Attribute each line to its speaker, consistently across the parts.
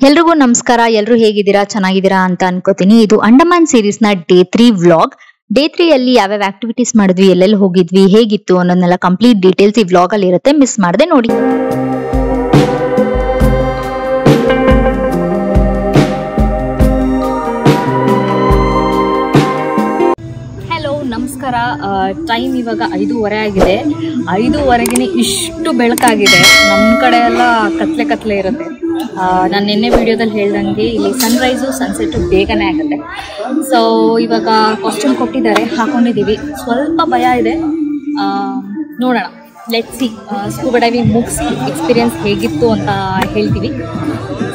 Speaker 1: ಎಲ್ರಿಗೂ ನಮಸ್ಕಾರ. ಎಲ್ರು ಹೇಗಿದ್ದೀರಾ? ಚೆನ್ನಾಗಿದ್ದೀರಾ ಅಂತ ಅನ್ಕೋತೀನಿ. ಇದು ಅಂಡಮಾನ್ ಸೀರೀಸ್ ನ ಡೇ 3 ವ್ಲಾಗ್. ಡೇ 3 ಅಲ್ಲಿ ಯಾವ್ಯಾವ ಆಕ್ಟಿವಿಟೀಸ್ ಮಾಡಿದ್ವಿ, ಎಲ್ಲೆಲ್ಲಿ ಹೋಗಿದ್ವಿ, ಹೇಗಿತ್ತು ಅನ್ನೋದನ್ನೆಲ್ಲ ಕಂಪ್ಲೀಟ್ ಡೀಟೇಲ್ಸ್ ಈ ವ್ಲಾಗ್ ಅಲ್ಲಿ ಇರುತ್ತೆ. ಮಿಸ್ ಮಾಡದೆ ನೋಡಿ. ನಮಸ್ಕಾರ. ಟೈಮ್ ಇವಾಗ 5:30 ಆಗಿದೆ. 5:30ಗೆ ಇಷ್ಟು ಬೆಳಕಾಗಿದೆ. ನಮ್ಮ ಕಡೆ ಎಲ್ಲ ಕತ್ಲೆ ಇರುತ್ತೆ. ನಾನು ನಿನ್ನೆ ವಿಡಿಯೋದಲ್ಲಿ ಹೇಳ್ದಂಗೆ ಇಲ್ಲಿ ಸನ್ರೈಸು ಸನ್ಸೆಟ್ ಬೇಗನೆ ಆಗುತ್ತೆ. ಸೊ ಇವಾಗ ಕಾಸ್ಟ್ಯೂಮ್ ಕೊಟ್ಟಿದ್ದಾರೆ, ಹಾಕೊಂಡಿದ್ದೀವಿ. ಸ್ವಲ್ಪ ಭಯ ಇದೆ, ನೋಡೋಣ. Let's see. ಸ್ಕೂಬಾ ಡೈವಿಂಗ್ ಮುಗಿಸಿ ಎಕ್ಸ್ಪೀರಿಯನ್ಸ್ ಹೇಗಿತ್ತು ಅಂತ ಹೇಳ್ತೀವಿ.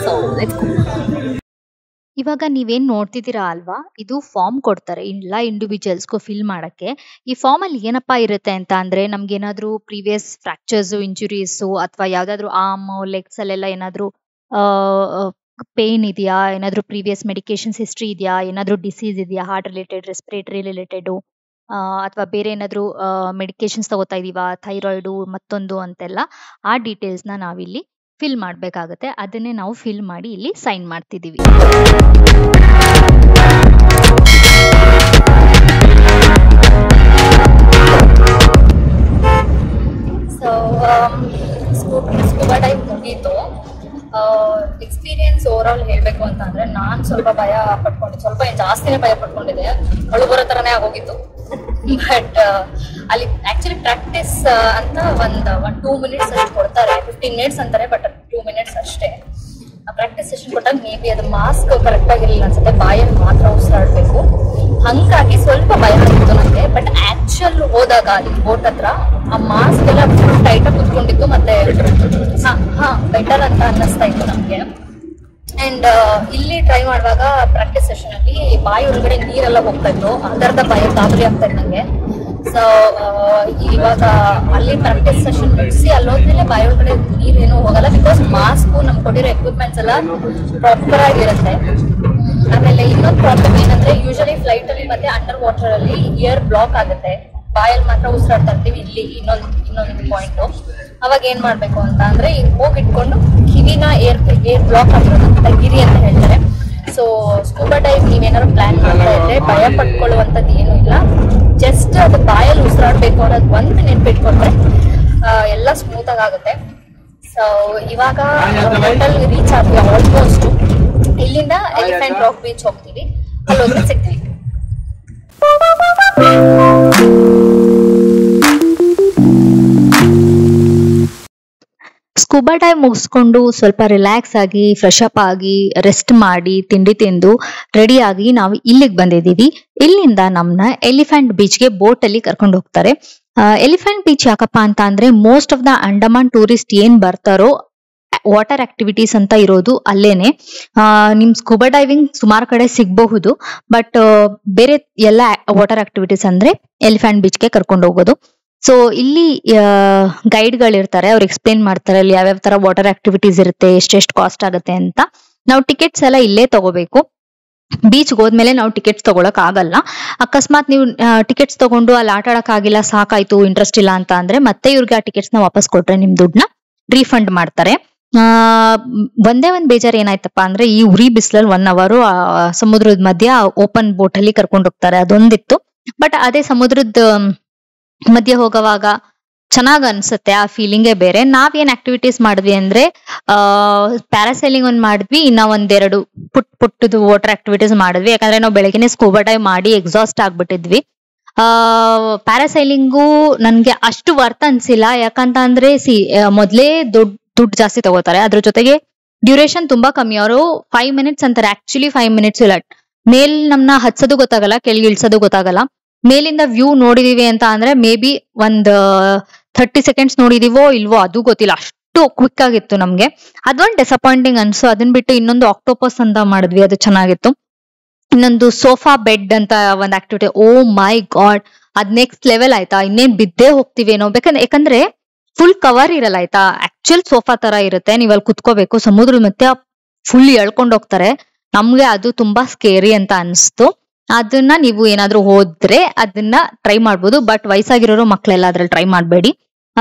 Speaker 1: So let's go. ಇವಾಗ ನೀವೇನ್ ನೋಡ್ತಿದ್ದೀರಾ ಅಲ್ವಾ, ಇದು ಫಾರ್ಮ್ ಕೊಡ್ತಾರೆ ಎಲ್ಲ ಇಂಡಿವಿಜುವಲ್ಸ್ಗೂ ಫಿಲ್ ಮಾಡಕ್ಕೆ. ಈ ಫಾರ್ಮ್ ಅಲ್ಲಿ ಏನಪ್ಪಾ ಇರುತ್ತೆ ಅಂತ ಅಂದ್ರೆ, ನಮ್ಗೆ ಏನಾದ್ರು ಪ್ರೀವಿಯಸ್ ಫ್ರಾಕ್ಚರ್ಸ್, ಇಂಜುರೀಸು ಅಥವಾ ಯಾವ್ದಾದ್ರು ಆರ್ಮ್ ಲೆಗ್ಸ್ ಅಲ್ಲೆಲ್ಲ ಏನಾದ್ರು ಪೇನ್ ಇದೆಯಾ, ಏನಾದ್ರು ಪ್ರೀವಿಯಸ್ ಮೆಡಿಕೇಶನ್ಸ್ ಹಿಸ್ಟ್ರಿ ಇದೆಯಾ, ಏನಾದ್ರು ಡಿಸೀಸ್ ಇದೆಯಾ, ಹಾರ್ಟ್ ರಿಲೇಟೆಡ್, ರೆಸ್ಪಿರೇಟರಿ ರಿಲೇಟೆಡ್, ಅಥವಾ ಬೇರೆ ಏನಾದ್ರು ಮೆಡಿಕೇಶನ್ಸ್ ತಗೋತಾ ಇದೀವಾ, ಥೈರಾಯ್ಡು ಮತ್ತೊಂದು ಅಂತೆಲ್ಲ, ಆ ಡೀಟೇಲ್ಸ್ ನ ನಾವಿಲ್ಲಿ ಫಿಲ್ ಮಾಡ್ಬೇಕಾಗತ್ತೆ. ಅದನ್ನೇ ನಾವು ಫಿಲ್ ಮಾಡಿ ಇಲ್ಲಿ ಸೈನ್ ಮಾಡ್ತಿದೀವಿ. ಸೊ ಸ್ಕೂಬಾ ಡೈವ್ ಮುಗೀತು. ಎಕ್ಸ್ಪೀರಿಯನ್ಸ್ ಓವರ್ ಆಲ್ ಹೇಳ್ಬೇಕು ಅಂತ ಅಂದ್ರೆ, ನಾನ್ ಸ್ವಲ್ಪ ಭಯ ಪಟ್ಕೊಂಡಿದ್ದೆ, ಸ್ವಲ್ಪ ಜಾಸ್ತಿನೇ ಭಯ ಪಟ್ಕೊಂಡಿದ್ದೆ. ಅಳು ಬರೋ ತರನೇ ಆಗೋಗಿತ್ತು. ಬಟ್ ಅಲ್ಲಿ ಆಕ್ಚುಲಿ ಪ್ರಾಕ್ಟೀಸ್ ಅಂತ ಒಂದು 2 ಮಿನಿಟ್ಸ್ ಅಷ್ಟು ಕೊಡ್ತಾರೆ. 15 ಮಿನಿಟ್ಸ್ ಅಂತಾರೆ, ಬಟ್ 2 ಮಿನಿಟ್ಸ್ ಅಷ್ಟೇ ಪ್ರಾಕ್ಟೀಸ್ ಸೆಷನ್ ಕೊಟ್ಟಾಗ. ಮೇ ಬಿ ಅದು ಮಾಸ್ಕ್ ಕರೆಕ್ಟ್ ಆಗಿರ್ಲಿಲ್ಲ ಅನ್ಸುತ್ತೆ, ಬಾಯಲ್ಲಿ ಮಾತ್ರ ಉಸಿರಾಡ್ಬೇಕು. ಹಂಗಾಗಿ ಸ್ವಲ್ಪ ಭಯ ಆಗಿತ್ತು ನನಗೆ. ಬಟ್ ಆಕ್ಚುಲ್ ಹೋದಾಗ ಅಲ್ಲಿ ಬೋಟ್ ಹತ್ರ ಆ ಮಾಸ್ಕ್ ಎಲ್ಲ ಫುಲ್ ಟೈಟ್ ಆಗಿ ಕುತ್ಕೊಂಡಿತ್ತು. ಮತ್ತೆ ಬೆಟರ್ ಅಂತ ಅನ್ನಿಸ್ತಾ ಇತ್ತು ನಮ್ಗೆ. ಅಂಡ್ ಇಲ್ಲಿ ಟ್ರೈ ಮಾಡುವಾಗ ಪ್ರಾಕ್ಟೀಸ್ ಸೆಷನ್ ಅಲ್ಲಿ ಬಾಯಿ ಒಳಗಡೆ ನೀರೆಲ್ಲ ಹೋಗ್ತಾ ಇತ್ತು. ಅದರದ ಭಯ ಗಾಬರಿ ಆಗ್ತಾ ಇತ್ತು ನಂಗೆ. ಸೊ ಇವಾಗ ಅಲ್ಲಿ ಪ್ರಾಕ್ಟೀಸ್ ಸೆಷನ್ ಮುಗಿಸಿ ಅಲ್ಲೋದ್ಮೇಲೆ ಬಾಯಿ ಒಳಗಡೆ ನೀರೇನು ಹೋಗಲ್ಲ, ಬಿಕಾಸ್ ಮಾಸ್ಕು ನಮ್ಗೆ ಕೊಟ್ಟಿರೋ ಎಕ್ವಿಪ್ಮೆಂಟ್ಸ್ ಎಲ್ಲ ಪ್ರಾಪರ್ ಆಗಿರುತ್ತೆ. ಆಮೇಲೆ ಇನ್ನೊಂದು ಪ್ರಾಬ್ಲಮ್ ಏನಂದ್ರೆ, ಯೂಶಲಿ ಫ್ಲೈಟ್ ಅಲ್ಲಿ ಮತ್ತೆ ಅಂಡರ್ ವಾಟರ್ ಅಲ್ಲಿ ಏರ್ ಬ್ಲಾಕ್ ಆಗುತ್ತೆ, ಬಾಯಲ್ಲಿ ಮಾತ್ರ ಉಸಿರಾಡ್ತಾ ಇರ್ತೀವಿ. ಇಲ್ಲಿ ಇನ್ನೊಂದು ಪಾಯಿಂಟ್, ಅವಾಗ ಏನ್ ಮಾಡ್ಬೇಕು ಅಂತ ಅಂದ್ರೆ, ಈಗ ಹೋಗಿ ಇಟ್ಕೊಂಡು ಕಿವಿನ ಏರ್ ಬ್ಲಾಕ್ ಆಗಿರೋದು ತೆಗಿರಿ ಅಂತ ಹೇಳ್ತಾರೆ. ಸೊ ಸ್ಕೂಬಾ ಡೈವ್ ನೀವೇನಾದ್ರು ಪ್ಲಾನ್ ಮಾಡ್ತಾ ಇದ್ರೆ ಭಯ ಪಟ್ಕೊಳ್ಳುವಂಥದ್ದು ಏನೂ ಇಲ್ಲ. ಜಸ್ಟ್ ಅದು ಬಾಯಲ್ಲಿ ಉಸಿರಾಡ್ಬೇಕು ಅನ್ನೋದು ಒಂದು ನೆನ್ಪಿಟ್ಕೊಂಡ್ರೆ ಎಲ್ಲ ಸ್ಮೂತ್ ಆಗುತ್ತೆ. ಸೊ ಇವಾಗ ಹೋಟೆಲ್ ರೀಚ್ ಆದ್ವಿ ಆಲ್ಮೋಸ್ಟ್. ಇಲ್ಲಿಂದ ಎಲಿಫೆಂಟ್ ರಾಕ್ ಬೀಚ್ ಹೋಗ್ತೀವಿ, ಅಲ್ಲಿ ಹೋದ್ರೆ ಸಿಗ್ತೀವಿ. ಸ್ಕೂಬಾ ಡೈವ್ ಮುಗಿಸ್ಕೊಂಡು ಸ್ವಲ್ಪ ರಿಲ್ಯಾಕ್ಸ್ ಆಗಿ, ಫ್ರೆಶ್ ಅಪ್ ಆಗಿ, ರೆಸ್ಟ್ ಮಾಡಿ, ತಿಂಡಿ ತಿಂದು ರೆಡಿ ಆಗಿ ನಾವು ಇಲ್ಲಿಗೆ ಬಂದಿದ್ದೀವಿ. ಇಲ್ಲಿಂದ ನಮ್ನ ಎಲಿಫೆಂಟ್ ಬೀಚ್ಗೆ ಬೋಟ್ ಅಲ್ಲಿ ಕರ್ಕೊಂಡು ಹೋಗ್ತಾರೆ. ಎಲಿಫೆಂಟ್ ಬೀಚ್ ಯಾಕಪ್ಪ ಅಂತ ಅಂದ್ರೆ, most of the Andaman tourist ಏನ್ ಬರ್ತಾರೋ ವಾಟರ್ ಆಕ್ಟಿವಿಟೀಸ್ ಅಂತ ಇರೋದು ಅಲ್ಲೇನೆ. ನಿಮ್ ಸ್ಕೂಬಾ ಡೈವಿಂಗ್ ಸುಮಾರು ಕಡೆ ಸಿಗಬಹುದು, ಬಟ್ ಬೇರೆ ಎಲ್ಲ ವಾಟರ್ ಆಕ್ಟಿವಿಟೀಸ್ ಅಂದ್ರೆ ಎಲಿಫೆಂಟ್ ಬೀಚ್ಗೆ ಕರ್ಕೊಂಡು ಹೋಗೋದು. ಸೊ ಇಲ್ಲಿ ಗೈಡ್ಗಳಿರ್ತಾರೆ, ಅವ್ರು ಎಕ್ಸ್ಪ್ಲೇನ್ ಮಾಡ್ತಾರೆ ಅಲ್ಲಿ ಯಾವ್ಯಾವ ತರ ವಾಟರ್ ಆಕ್ಟಿವಿಟೀಸ್ ಇರುತ್ತೆ, ಎಷ್ಟೆಷ್ಟು ಕಾಸ್ಟ್ ಆಗುತ್ತೆ ಅಂತ. ನಾವು ಟಿಕೆಟ್ಸ್ ಎಲ್ಲ ಇಲ್ಲೇ ತಗೋಬೇಕು. ಬೀಚ್ ಹೋದ್ಮೇಲೆ ನಾವು ಟಿಕೆಟ್ಸ್ ತಗೊಳಕ್ ಆಗಲ್ಲ. ಅಕಸ್ಮಾತ್ ನೀವು ಟಿಕೆಟ್ಸ್ ತಗೊಂಡು ಅಲ್ಲಿ ಆಟ ಆಡಕ್ ಆಗಿಲ್ಲ, ಸಾಕಾಯ್ತು, ಇಂಟ್ರೆಸ್ಟ್ ಇಲ್ಲ ಅಂತ ಅಂದ್ರೆ, ಮತ್ತೆ ಇವ್ರಿಗೆ ಆ ಟಿಕೆಟ್ಸ್ ನ ವಾಪಸ್ ಕೊಟ್ರೆ ನಿಮ್ ದುಡ್ಡನ್ನ ರೀಫಂಡ್ ಮಾಡ್ತಾರೆ. ಒಂದೇ ಒಂದ್ ಬೇಜಾರ್ ಏನಾಯ್ತಪ್ಪ ಅಂದ್ರೆ, ಈ ಉರಿ ಬಿಸಿಲಲ್ಲಿ 1 ಅವರ್ ಸಮುದ್ರದ ಮಧ್ಯ ಓಪನ್ ಬೋಟ್ ಅಲ್ಲಿ ಕರ್ಕೊಂಡು ಹೋಗ್ತಾರೆ, ಅದೊಂದಿತ್ತು. ಬಟ್ ಅದೇ ಸಮುದ್ರದ ಮಧ್ಯೆ ಹೋಗುವಾಗ ಚೆನ್ನಾಗ್ ಅನ್ಸುತ್ತೆ, ಆ ಫೀಲಿಂಗೇ ಬೇರೆ. ನಾವೇನ್ ಆಕ್ಟಿವಿಟೀಸ್ ಮಾಡಿದ್ವಿ ಅಂದ್ರೆ, ಪ್ಯಾರಾಸೈಲಿಂಗ್ ಒಂದ್ ಮಾಡಿದ್ವಿ, ಇನ್ನ ಒಂದೆರಡು ಪುಟ್ಟದು ವಾಟರ್ ಆಕ್ಟಿವಿಟೀಸ್ ಮಾಡಿದ್ವಿ. ಯಾಕಂದ್ರೆ ನಾವು ಬೆಳಗ್ಗೆನೆ ಸ್ಕೂಬಾ ಡೈವ್ ಮಾಡಿ ಎಕ್ಸಾಸ್ಟ್ ಆಗ್ಬಿಟ್ಟಿದ್ವಿ. ಪ್ಯಾರಾಸೈಲಿಂಗು ನನ್ಗೆ ಅಷ್ಟು ವರ್ತ್ ಅನ್ಸಿಲ್ಲ. ಯಾಕಂತ ಅಂದ್ರೆ ಮೊದ್ಲೇ ದುಡ್ಡು ಜಾಸ್ತಿ ತಗೋತಾರೆ, ಅದ್ರ ಜೊತೆಗೆ ಡ್ಯೂರೇಷನ್ ತುಂಬಾ ಕಮ್ಮಿ. ಅವರು 5 ಮಿನಿಟ್ಸ್ ಅಂತಾರೆ, ಆಕ್ಚುಲಿ 5 ಮಿನಿಟ್ಸ್ ಇಲ್ಲ. ಮೇಲ್ ನಮ್ನ ಹತ್ಸೋದು ಗೊತ್ತಾಗಲ್ಲ, ಕೆಳಗೆ ಇಳ್ಸೋದು ಗೊತ್ತಾಗಲ್ಲ. ಮೇಲಿಂದ ವ್ಯೂ ನೋಡಿದೀವಿ ಅಂತ ಅಂದ್ರೆ ಮೇ ಬಿ ಒಂದ್ 30 ಸೆಕೆಂಡ್ಸ್ ನೋಡಿದೀವೋ ಇಲ್ವೋ ಅದು ಗೊತ್ತಿಲ್ಲ, ಅಷ್ಟು ಕ್ವಿಕ್ ಆಗಿತ್ತು ನಮ್ಗೆ. ಅದೊಂದು ಡಿಸಪಾಯಿಂಟಿಂಗ್ ಅನ್ಸು. ಅದನ್ ಬಿಟ್ಟು ಇನ್ನೊಂದು ಆಕ್ಟೋಪಸ್ ಅಂತ ಮಾಡಿದ್ವಿ, ಅದು ಚೆನ್ನಾಗಿತ್ತು. ಇನ್ನೊಂದು ಸೋಫಾ ಬೆಡ್ ಅಂತ ಒಂದ್ ಆಕ್ಟಿವಿಟಿ, ಓ ಮೈ ಗಾಡ್, ಅದ್ ನೆಕ್ಸ್ಟ್ ಲೆವೆಲ್ ಆಯ್ತಾ. ಇನ್ನೇನ್ ಬಿದ್ದೇ ಹೋಗ್ತಿವೇನೋ, ಯಾಕಂದ್ರೆ ಫುಲ್ ಕವರ್ ಇರಲ್ಲ ಆಯ್ತಾ, ಆಕ್ಚುಯಲ್ ಸೋಫಾ ತರ ಇರುತ್ತೆ. ನೀವ್ ಅಲ್ಲಿ ಕುತ್ಕೋಬೇಕು, ಸಮುದ್ರ ಮತ್ತೆ ಫುಲ್ ಎಳ್ಕೊಂಡ್ ಹೋಗ್ತಾರೆ. ನಮ್ಗೆ ಅದು ತುಂಬಾ ಸ್ಕೇರಿ ಅಂತ ಅನ್ಸ್ತು. ಅದನ್ನ ನೀವು ಏನಾದ್ರೂ ಹೋದ್ರೆ ಅದನ್ನ ಟ್ರೈ ಮಾಡ್ಬೋದು, ಬಟ್ ವಯಸ್ಸಾಗಿರೋರು ಮಕ್ಳೆಲ್ಲ ಅದ್ರಲ್ಲಿ ಟ್ರೈ ಮಾಡ್ಬೇಡಿ.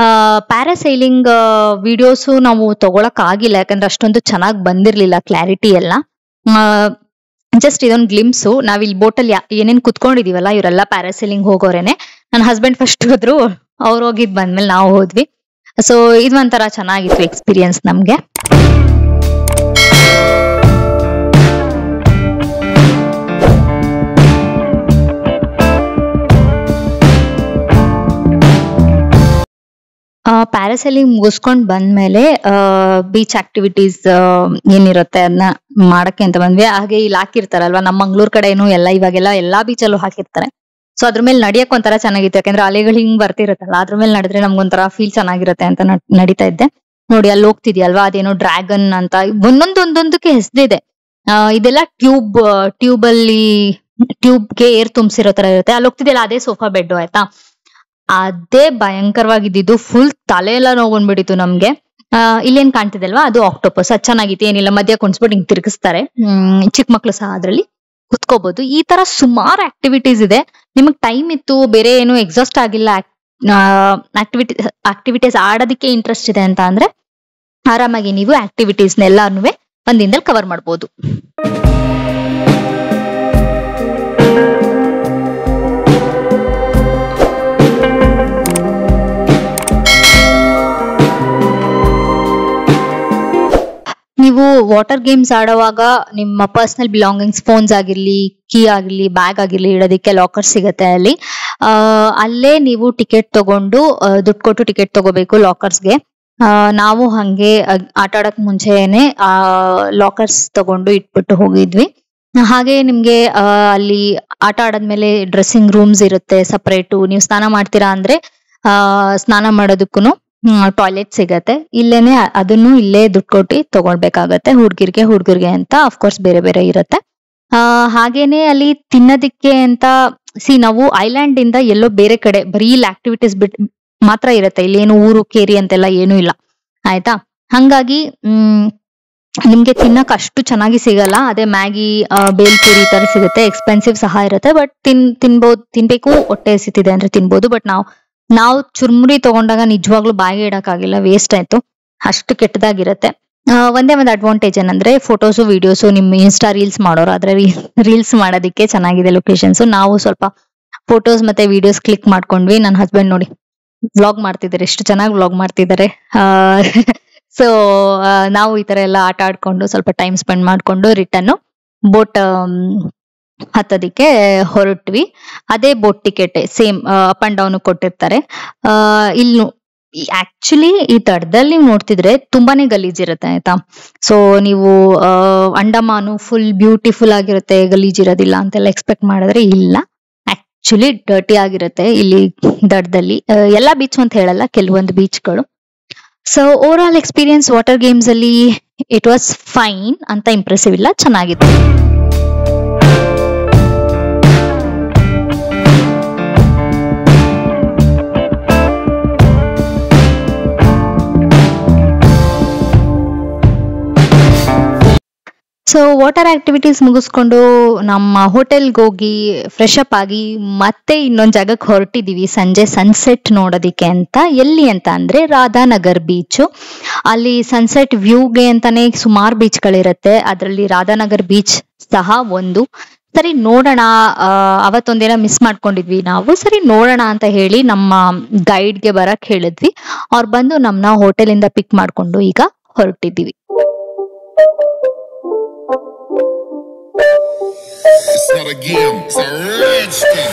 Speaker 2: ಪ್ಯಾರಾಸೈಲಿಂಗ್ ವಿಡಿಯೋಸು ನಾವು ತಗೊಳಕ್ ಆಗಿಲ್ಲ, ಯಾಕಂದ್ರೆ ಅಷ್ಟೊಂದು ಚೆನ್ನಾಗಿ ಬಂದಿರ್ಲಿಲ್ಲ ಕ್ಲಾರಿಟಿ ಎಲ್ಲ. ಜಸ್ಟ್ ಇದೊಂದು ಗ್ಲಿಮ್ಸು. ನಾವ್ ಇಲ್ಲಿ ಬೋಟಲ್ಲಿ ಏನೇನ್ ಕುತ್ಕೊಂಡಿದೀವಲ್ಲ ಇವರೆಲ್ಲ ಪ್ಯಾರಾಸೈಲಿಂಗ್ ಹೋಗೋರೇನೆ. ನನ್ನ ಹಸ್ಬೆಂಡ್ ಫಸ್ಟ್ ಹೋದ್ರು, ಅವ್ರು ಹೋಗಿದ್ ಬಂದ್ಮೇಲೆ ನಾವು ಹೋದ್ವಿ. ಸೊ ಇದು ಒಂಥರ ಚೆನ್ನಾಗಿತ್ತು ಎಕ್ಸ್ಪೀರಿಯನ್ಸ್ ನಮ್ಗೆ. ಪ್ಯಾರಾಸೈಲಿಂಗ್ ಮುಗಿಸ್ಕೊಂಡ್ ಬಂದ್ಮೇಲೆ ಬೀಚ್ ಆಕ್ಟಿವಿಟೀಸ್ ಏನಿರುತ್ತೆ ಅದನ್ನ ಮಾಡಕ್ಕೆ ಅಂತ ಬಂದ್ವಿ. ಹಾಗೆ ಇಲ್ಲಿ ಹಾಕಿರ್ತಾರಲ್ವಾ, ನಮ್ಮ ಮಂಗ್ಳೂರ್ ಕಡೆ ಏನು ಇವಾಗೆಲ್ಲ ಎಲ್ಲಾ ಬೀಚಲ್ಲೂ ಹಾಕಿರ್ತಾರೆ. ಸೊ ಅದ್ರ ಮೇಲೆ ನಡಿಯಕ್ ಒಂಥರ ಚೆನ್ನಾಗಿತ್ತು, ಯಾಕಂದ್ರೆ ಅಲೆಗಳು ಹಿಂಗ್ ಬರ್ತಿರುತ್ತಲ್ಲ, ಅದ್ರ ಮೇಲೆ ನಡೆದ್ರೆ ನಮ್ಗೊಂಥರ ಫೀಲ್ ಚೆನ್ನಾಗಿರುತ್ತೆ ಅಂತ ನಡೀತಾ ಇದ್ದೆ. ನೋಡಿ ಅಲ್ಲಿ ಹೋಗ್ತಿದ್ಯಲ್ವಾ, ಅದೇನೋ ಡ್ರ್ಯಾಗನ್ ಅಂತ ಒಂದೊಂದೊಂದಕ್ಕೆ ಹೆಸರಿದೆ. ಇದೆಲ್ಲ ಟ್ಯೂಬ್ಗೆ ಏರ್ ತುಂಬಿಸಿರೋ ತರ ಇರುತ್ತೆ. ಅಲ್ಲಿ ಹೋಗ್ತಿದ್ಯಲ್ಲ ಅದೇ ಸೋಫಾ ಬೆಡ್ ಆಯ್ತಾ, ಅದೇ ಭಯಂಕರವಾಗಿದ್ದು, ಫುಲ್ ತಲೆ ಎಲ್ಲ ನೋವು ಬಂದ್ಬಿಟ್ಟಿತ್ತು ನಮ್ಗೆ. ಇಲ್ಲೇನ್ ಕಾಣ್ತಿದಲ್ವಾ ಅದು ಆಕ್ಟೋಪಸ್. ಅದ್ ಚೆನ್ನಾಗಿತ್ತು, ಏನಿಲ್ಲ ಮಧ್ಯ ಕುಣಿಸ್ಬಿಟ್ಟು ಹಿಂಗ್ ತಿರ್ಗಿಸ್ತಾರೆ. ಚಿಕ್ಕ ಮಕ್ಳು ಸಹ ಅದ್ರಲ್ಲಿ ಕುತ್ಕೋಬಹುದು. ಈ ತರ ಸುಮಾರು ಆಕ್ಟಿವಿಟೀಸ್ ಇದೆ. ನಿಮಗ್ ಟೈಮ್ ಇತ್ತು, ಬೇರೆ ಏನು ಎಕ್ಸಾಸ್ಟ್ ಆಗಿಲ್ಲ, ಆಕ್ಟಿವಿಟೀಸ್ ಆಡೋದಕ್ಕೆ ಇಂಟ್ರೆಸ್ಟ್ ಇದೆ ಅಂತ ಅಂದ್ರೆ ಆರಾಮಾಗಿ ನೀವು ಆಕ್ಟಿವಿಟೀಸ್ನ ಎಲ್ಲಾನು ಒಂದ್ ದಿನದಲ್ಲಿ ಕವರ್ ಮಾಡ್ಬೋದು. ನೀವು ವಾಟರ್ ಗೇಮ್ಸ್ ಆಡುವಾಗ ನಿಮ್ಮ ಪರ್ಸನಲ್ ಬಿಲಾಂಗಿಂಗ್ಸ್, ಫೋನ್ಸ್ ಆಗಿರ್ಲಿ, ಕೀ ಆಗಿರ್ಲಿ, ಬ್ಯಾಗ್ ಆಗಿರ್ಲಿ ಇಡೋದಕ್ಕೆ ಲಾಕರ್ ಸಿಗತ್ತೆ ಅಲ್ಲಿ. ಅಲ್ಲೇ ನೀವು ಟಿಕೆಟ್ ತಗೊಂಡು ದುಡ್ಡು ಕೊಟ್ಟು ಟಿಕೆಟ್ ತಗೋಬೇಕು ಲಾಕರ್ಸ್ಗೆ. ನಾವು ಹಂಗೆ ಆಟ ಆಡಕ್ ಮುಂಚೆನೆ ಲಾಕರ್ಸ್ ತಗೊಂಡು ಇಟ್ಬಿಟ್ಟು ಹೋಗಿದ್ವಿ. ಹಾಗೆ ನಿಮ್ಗೆ ಅಲ್ಲಿ ಆಟ ಆಡದ್ಮೇಲೆ ಡ್ರೆಸ್ಸಿಂಗ್ ರೂಮ್ಸ್ ಇರುತ್ತೆ ಸಪರೇಟು. ನೀವು ಸ್ನಾನ ಮಾಡ್ತೀರಾ ಅಂದ್ರೆ ಸ್ನಾನ ಮಾಡೋದಕ್ಕೂ ಟಾಯ್ಲೆಟ್ ಸಿಗತ್ತೆ. ಇಲ್ಲೇನೆ ಅದನ್ನು ಇಲ್ಲೇ ದುಡ್ಡು ಕೊಟ್ಟು ತಗೊಳ್ಬೇಕಾಗತ್ತೆ. ಹುಡ್ಗಿರ್ಗೆ ಅಂತ ಅಫ್ಕೋರ್ಸ್ ಬೇರೆ ಬೇರೆ ಇರುತ್ತೆ. ಹಾಗೇನೆ ಅಲ್ಲಿ ತಿನ್ನೋದಿಕ್ಕೆ ಅಂತ ನಾವು ಐಲ್ಯಾಂಡ್ ಇಂದ ಎಲ್ಲೋ ಬೇರೆ ಕಡೆ ಬರೀ ಇಲ್ಲಿ ಆಕ್ಟಿವಿಟೀಸ್ ಮಾತ್ರ ಇರುತ್ತೆ. ಇಲ್ಲಿ ಏನು ಊರು ಕೇರಿ ಅಂತೆಲ್ಲ ಏನೂ ಇಲ್ಲ ಆಯ್ತಾ. ಹಂಗಾಗಿ ನಿಮ್ಗೆ ತಿನ್ನಕ್ ಅಷ್ಟು ಚೆನ್ನಾಗಿ ಸಿಗಲ್ಲ. ಅದೇ ಮ್ಯಾಗಿ, ಬೇಲ್ಪುರಿ ತರ ಸಿಗುತ್ತೆ. ಎಕ್ಸ್ಪೆನ್ಸಿವ್ ಸಹ ಇರುತ್ತೆ, ಬಟ್ ತಿನ್ಬೇಕು, ಹೊಟ್ಟೆ ಹಸಿತಿದೆ ಅಂದ್ರೆ ತಿನ್ಬೋದು. ಬಟ್ ನಾವು ಚುರ್ಮುರಿ ತಗೊಂಡಾಗ ನಿಜವಾಗ್ಲೂ ಬಾಯಿಗೆ ಇಡಕ್ಕಾಗಿಲ್ಲ, ವೇಸ್ಟ್ ಆಯ್ತು, ಅಷ್ಟು ಕೆಟ್ಟದಾಗಿರುತ್ತೆ. ಒಂದೇ ಒಂದು ಅಡ್ವಾಂಟೇಜ್ ಏನಂದ್ರೆ ಫೋಟೋಸು ವಿಡಿಯೋಸು ನಿಮ್ ಇನ್ಸ್ಟಾ ರೀಲ್ಸ್ ಮಾಡೋರು ಆದ್ರೆ ರೀಲ್ಸ್ ಮಾಡೋದಿಕ್ಕೆ ಚೆನ್ನಾಗಿದೆ ಲೊಕೇಶನ್ಸ್. ನಾವು ಸ್ವಲ್ಪ ಫೋಟೋಸ್ ಮತ್ತೆ ವಿಡಿಯೋಸ್ ಕ್ಲಿಕ್ ಮಾಡ್ಕೊಂಡ್ವಿ. ನನ್ನ ಹಸ್ಬೆಂಡ್ ನೋಡಿ ವ್ಲಾಗ್ ಮಾಡ್ತಿದ್ದಾರೆ, ಎಷ್ಟು ಚೆನ್ನಾಗಿ ವ್ಲಾಗ್ ಮಾಡ್ತಿದ್ದಾರೆ. ಸೊ ನಾವು ಈ ತರ ಎಲ್ಲ ಆಟ ಆಡ್ಕೊಂಡು ಸ್ವಲ್ಪ ಟೈಮ್ ಸ್ಪೆಂಡ್ ಮಾಡ್ಕೊಂಡು ರಿಟರ್ನ್ ಬೋಟ್ ಹತ್ತೋದಿಕ್ಕೆ ಹೊರಟ್ವಿ. ಅದೇ boat ticket same up and down ಕೊಟ್ಟಿರ್ತಾರೆ. ಇಲ್ಲಿ ಆಕ್ಚುಲಿ ಈ ತಡದಲ್ಲಿ ನೋಡ್ತಿದ್ರೆ ತುಂಬಾನೇ ಗಲೀಜಿರುತ್ತೆ ಆಯ್ತಾ. ಸೊ ನೀವು ಅಂಡಮಾನು ಫುಲ್ ಬ್ಯೂಟಿಫುಲ್ ಆಗಿರುತ್ತೆ, ಗಲೀಜಿರೋದಿಲ್ಲ ಅಂತೆಲ್ಲ ಎಕ್ಸ್ಪೆಕ್ಟ್ ಮಾಡಿದ್ರೆ ಇಲ್ಲ, ಆಕ್ಚುಲಿ ಡರ್ಟಿ ಆಗಿರುತ್ತೆ ಇಲ್ಲಿ ದಡದಲ್ಲಿ. ಎಲ್ಲಾ ಬೀಚ್ ಅಂತ ಹೇಳಲ್ಲ, ಕೆಲವೊಂದು ಬೀಚ್ಗಳು. So overall experience water games ಅಲ್ಲಿ ಇಟ್ ವಾಸ್ ಫೈನ್, ಅಂತ ಇಂಪ್ರೆಸಿವ್ ಇಲ್ಲ, ಚೆನ್ನಾಗಿತ್ತು. ಸೊ ವಾಟರ್ ಆಕ್ಟಿವಿಟೀಸ್ ಮುಗಿಸ್ಕೊಂಡು ನಮ್ಮ ಹೋಟೆಲ್ಗೆ ಹೋಗಿ ಫ್ರೆಶ್ ಅಪ್ ಆಗಿ ಮತ್ತೆ ಇನ್ನೊಂದ್ ಜಾಗಕ್ಕೆ ಹೊರಟಿದೀವಿ ಸಂಜೆ ಸನ್ಸೆಟ್ ನೋಡೋದಿಕ್ಕೆ ಅಂತ. ಎಲ್ಲಿ ಅಂತ ಅಂದ್ರೆ ರಾಧಾನಗರ್ ಬೀಚ್. ಅಲ್ಲಿ ಸನ್ಸೆಟ್ ವ್ಯೂಗೆ ಅಂತಾನೆ ಸುಮಾರು ಬೀಚ್ಗಳಿರುತ್ತೆ, ಅದರಲ್ಲಿ ರಾಧಾನಗರ್ ಬೀಚ್ ಸಹ ಒಂದು. ಸರಿ ನೋಡೋಣ, ಅವತ್ತೊಂದಿನ ಮಿಸ್ ಮಾಡ್ಕೊಂಡಿದ್ವಿ ನಾವು. ಸರಿ ನೋಡೋಣ ಅಂತ ಹೇಳಿ ನಮ್ಮ ಗೈಡ್ಗೆ ಬರಕ್ ಹೇಳಿದ್ವಿ. ಅವ್ರು ಬಂದು ನಮ್ನ ಹೋಟೆಲಿಂದ ಪಿಕ್ ಮಾಡ್ಕೊಂಡು ಈಗ ಹೊರಟಿದ್ದೀವಿ.
Speaker 3: It's not a game, it's a rich thing.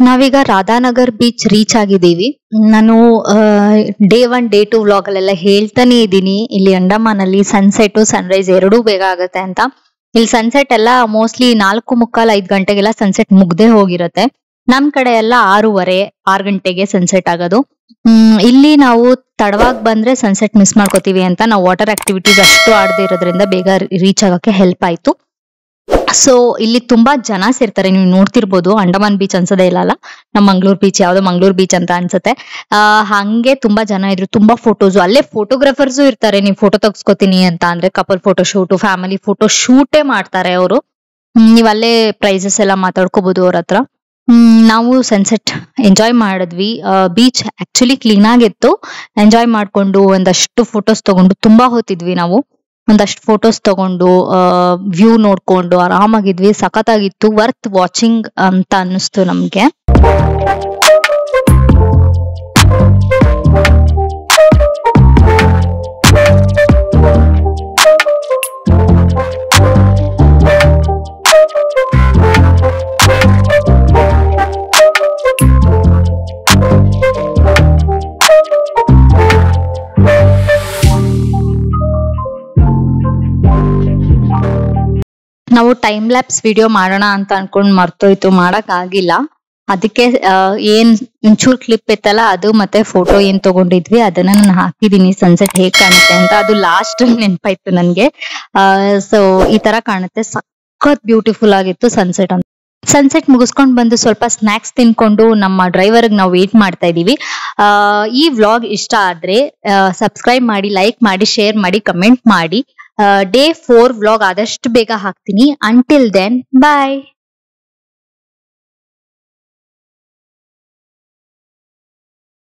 Speaker 2: ನಾವೀಗ ರಾಧಾನಗರ್ ಬೀಚ್ ರೀಚ್ ಆಗಿದ್ದೀವಿ. ನಾನು ಡೇ 1 ಡೇ 2 ವ್ಲಾಗ್ ಅಲ್ಲೆಲ್ಲ ಹೇಳ್ತಾನೆ ಇದ್ದೀನಿ, ಇಲ್ಲಿ ಅಂಡಮಾನ್ ಅಲ್ಲಿ ಸನ್ಸೆಟ್ ಸನ್ರೈಸ್ ಎರಡೂ ಬೇಗ ಆಗುತ್ತೆ ಅಂತ. ಇಲ್ಲಿ ಸನ್ಸೆಟ್ ಎಲ್ಲ ಮೋಸ್ಟ್ಲಿ 4:45 5 ಗಂಟೆಗೆಲ್ಲ ಸನ್ಸೆಟ್ ಮುಗ್ದೇ ಹೋಗಿರುತ್ತೆ. ನಮ್ ಕಡೆ ಎಲ್ಲ 6:30 6 ಗಂಟೆಗೆ ಸನ್ಸೆಟ್ ಆಗೋದು. ಇಲ್ಲಿ ನಾವು ತಡವಾಗಿ ಬಂದ್ರೆ ಸನ್ಸೆಟ್ ಮಿಸ್ ಮಾಡ್ಕೋತೀವಿ ಅಂತ ನಾವು ವಾಟರ್ ಆಕ್ಟಿವಿಟೀಸ್ ಅಷ್ಟು ಆಡದೆ ಇರೋದ್ರಿಂದ ಬೇಗ ರೀಚ್ ಆಗಕ್ಕೆ ಹೆಲ್ಪ್ ಆಯ್ತು. ಸೊ ಇಲ್ಲಿ ತುಂಬಾ ಜನ ಸೇರ್ತಾರೆ, ನೀವು ನೋಡ್ತಿರ್ಬೋದು. ಅಂಡಮಾನ್ ಬೀಚ್ ಅನ್ಸೋದೇ ಇಲ್ಲ, ನಮ್ಮ ಮಂಗ್ಳೂರ್ ಬೀಚ್, ಯಾವ್ದೋ ಮಂಗ್ಳೂರ್ ಬೀಚ್ ಅಂತ ಅನ್ಸುತ್ತೆ. ಹಂಗೆ ತುಂಬಾ ಜನ ಇದ್ರು, ತುಂಬಾ ಫೋಟೋಸ್, ಅಲ್ಲೇ ಫೋಟೋಗ್ರಾಫರ್ಸು ಇರ್ತಾರೆ. ನೀವು ಫೋಟೋ ತೆಗ್ಸ್ಕೊತೀನಿ ಅಂತ ಅಂದ್ರೆ couple photo shoot, family photo ಶೂಟೇ ಮಾಡ್ತಾರೆ ಅವರು. ನೀವ್ ಅಲ್ಲೇ ಪ್ರೈಸಸ್ ಎಲ್ಲ ಮಾತಾಡ್ಕೋಬಹುದು ಅವ್ರ ಹತ್ರ. ನಾವು ಸನ್ಸೆಟ್ ಎಂಜಾಯ್ ಮಾಡಿದ್ವಿ. ಬೀಚ್ ಆಕ್ಚುಲಿ ಕ್ಲೀನ್ ಆಗಿತ್ತು. ಎಂಜಾಯ್ ಮಾಡ್ಕೊಂಡು ಒಂದಷ್ಟು ಫೋಟೋಸ್ ತಗೊಂಡು, ತುಂಬಾ ಹೊತ್ತಿದ್ವಿ ನಾವು. ಒಂದಷ್ಟು ಫೋಟೋಸ್ ತಗೊಂಡು ವ್ಯೂ ನೋಡ್ಕೊಂಡು ಆರಾಮಾಗಿದ್ವಿ. ಸಖತ್ತಾಗಿತ್ತು, ವರ್ತ್ ವಾಚಿಂಗ್ ಅಂತ ಅನ್ನಿಸ್ತು ನಮ್ಗೆ. ನಾವು ಟೈಮ್ ಲ್ಯಾಪ್ಸ್ ವಿಡಿಯೋ ಮಾಡೋಣ ಅಂತ ಅನ್ಕೊಂಡ್ ಮರ್ತೋಯ್ತು, ಮಾಡಕ್ ಆಗಿಲ್ಲ. ಅದಕ್ಕೆ ಏನ್ ಒಂಚೂರ್ ಕ್ಲಿಪ್ ಇತ್ತಲ್ಲ ಅದು ಮತ್ತೆ ಫೋಟೋ ಏನ್ ತಗೊಂಡಿದ್ವಿ ಅದನ್ನ ನಾನು ಹಾಕಿದೀನಿ, ಸನ್ಸೆಟ್ ಹೇಗ್ ಕಾಣುತ್ತೆ ಅಂತ. ಅದು ಲಾಸ್ಟ್ ನೆನ್ಪಾಯ್ತು ನನ್ಗೆ. ಸೊ ಈ ತರ ಕಾಣುತ್ತೆ, ಸಖತ್ ಬ್ಯೂಟಿಫುಲ್ ಆಗಿತ್ತು ಸನ್ಸೆಟ್ ಅಂತ. ಸನ್ಸೆಟ್ ಮುಗಿಸ್ಕೊಂಡ್ ಬಂದು ಸ್ವಲ್ಪ ಸ್ನಾಕ್ಸ್ ತಿನ್ಕೊಂಡು ನಮ್ಮ ಡ್ರೈವರ್ಗ್ ನಾವು ವೇಟ್ ಮಾಡ್ತಾ ಇದೀವಿ. ಈ ವ್ಲಾಗ್ ಇಷ್ಟ ಆದ್ರೆ ಸಬ್ಸ್ಕ್ರೈಬ್ ಮಾಡಿ, ಲೈಕ್ ಮಾಡಿ, ಶೇರ್ ಮಾಡಿ, ಕಮೆಂಟ್ ಮಾಡಿ. ಡೇ 4 ವ್ಲಾಗ್ ಆದಷ್ಟು ಬೇಗ ಹಾಕ್ತೀನಿ. ಅಂಟಿಲ್ ದೆನ್ ಬಾಯ್.